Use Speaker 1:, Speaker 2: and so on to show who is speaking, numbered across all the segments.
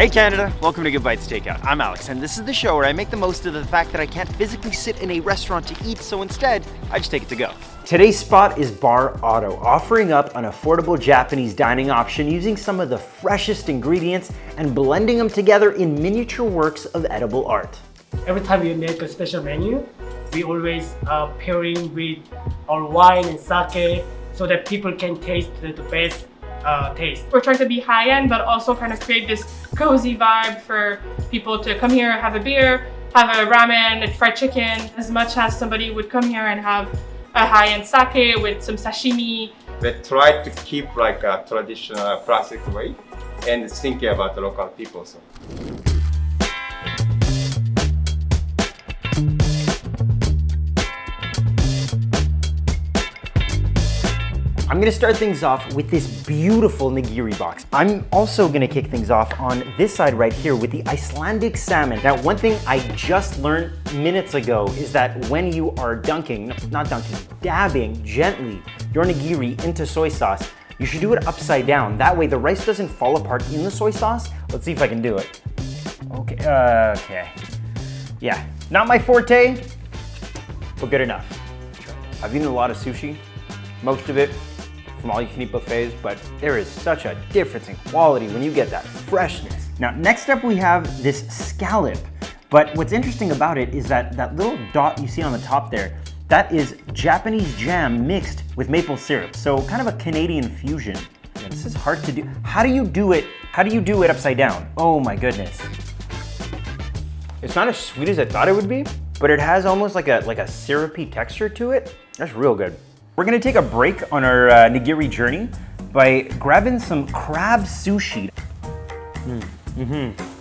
Speaker 1: Hey Canada, welcome to Good Bites Takeout. I'm Alex, and this is the show where I make the most of the fact that I can't physically sit in a restaurant to eat, so instead, I just take it to go. Today's spot is Bar Otto, offering up an affordable Japanese dining option using some of the freshest ingredients and blending them together in miniature works of edible art.
Speaker 2: Every time we make a special menu, we always pairing with our wine and sake so that people can taste the best taste.
Speaker 3: We're trying to be high-end, but also kind of create this cozy vibe for people to come here, have a beer, have a ramen, and fried chicken, as much as somebody would come here and have a high-end sake with some sashimi.
Speaker 4: We try to keep like a traditional classic way and thinking about the local people. So.
Speaker 1: I'm gonna start things off with this beautiful Nigiri box. I'm also gonna kick things off on this side right here with the Icelandic salmon. Now, one thing I just learned minutes ago is that when you are dabbing gently your nigiri into soy sauce, you should do it upside down. That way the rice doesn't fall apart in the soy sauce. Let's see if I can do it. Okay. Yeah, not my forte, but good enough. I've eaten a lot of sushi, most of it from all-you-can-eat buffets, but there is such a difference in quality when you get that freshness. Now, next up we have this scallop, but what's interesting about it is that that little dot you see on the top there, that is Japanese jam mixed with maple syrup, so kind of a Canadian fusion. Yeah, this is hard to do. How do you do it? How do you do it upside down? Oh my goodness. It's not as sweet as I thought it would be, but it has almost like a syrupy texture to it. That's real good. We're gonna take a break on our nigiri journey by grabbing some crab sushi.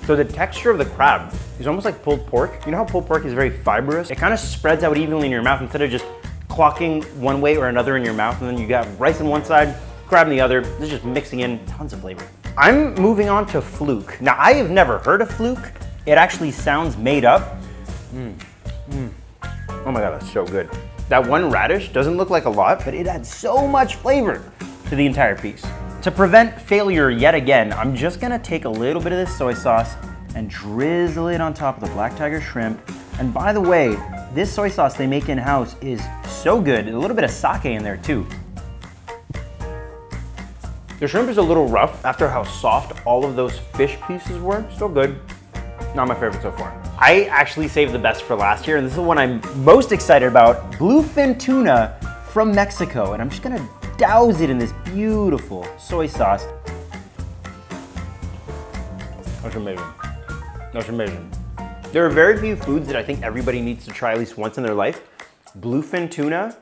Speaker 1: So the texture of the crab is almost like pulled pork. You know how pulled pork is very fibrous? It kind of spreads out evenly in your mouth instead of just clocking one way or another in your mouth, and then you got rice on one side, crab on the other. This is just mixing in tons of flavor. I'm moving on to Fluke. Now, I have never heard of Fluke. It actually sounds made up. Oh my God, that's so good. That one radish doesn't look like a lot, but it adds so much flavor to the entire piece. To prevent failure yet again, I'm just gonna take a little bit of this soy sauce and drizzle it on top of the black tiger shrimp. And by the way, this soy sauce they make in-house is so good. A little bit of sake in there too. The shrimp is a little rough after how soft all of those fish pieces were. Still good. Not my favorite so far. I actually saved the best for last year, and this is the one I'm most excited about. Bluefin tuna from Mexico, and I'm just gonna douse it in this beautiful soy sauce. That's amazing. That's amazing. There are very few foods that I think everybody needs to try at least once in their life. Bluefin tuna,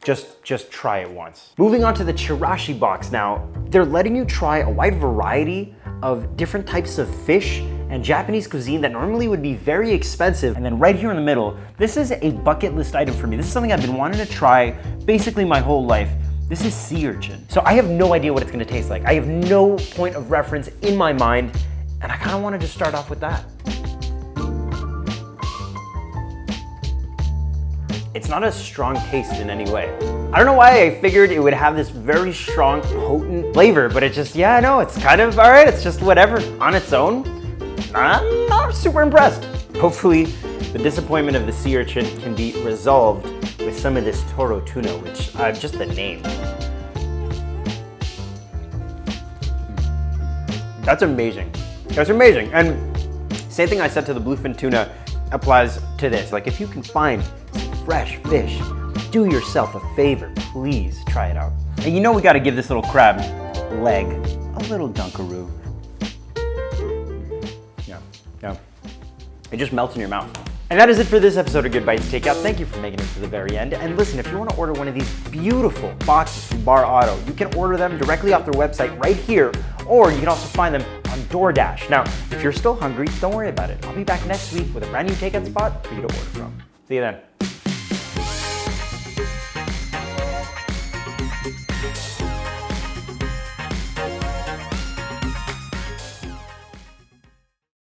Speaker 1: just try it once. Moving on to the Chirashi Box now. They're letting you try a wide variety of different types of fish and Japanese cuisine that normally would be very expensive. And then right here in the middle, this is a bucket list item for me. This is something I've been wanting to try basically my whole life. This is sea urchin. So I have no idea what it's gonna taste like. I have no point of reference in my mind, and I kinda wanna just start off with that. It's not a strong taste in any way. I don't know why I figured it would have this very strong, potent flavor, but it just, yeah, I know, it's kind of, all right, it's just whatever. On its own, I'm not super impressed. Hopefully, the disappointment of the sea urchin can be resolved with some of this Toro Tuna, which, just the name. That's amazing. That's amazing. And same thing I said to the bluefin tuna applies to this. Like, if you can find some fresh fish, do yourself a favor, please try it out. And you know we gotta give this little crab leg a little dunkaroo. Yeah. It just melts in your mouth. And that is it for this episode of Good Bites Takeout. Thank you for making it to the very end. And listen, if you want to order one of these beautiful boxes from Bar Otto, you can order them directly off their website right here, or you can also find them on DoorDash. Now, if you're still hungry, don't worry about it. I'll be back next week with a brand new takeout spot for you to order from. See you then.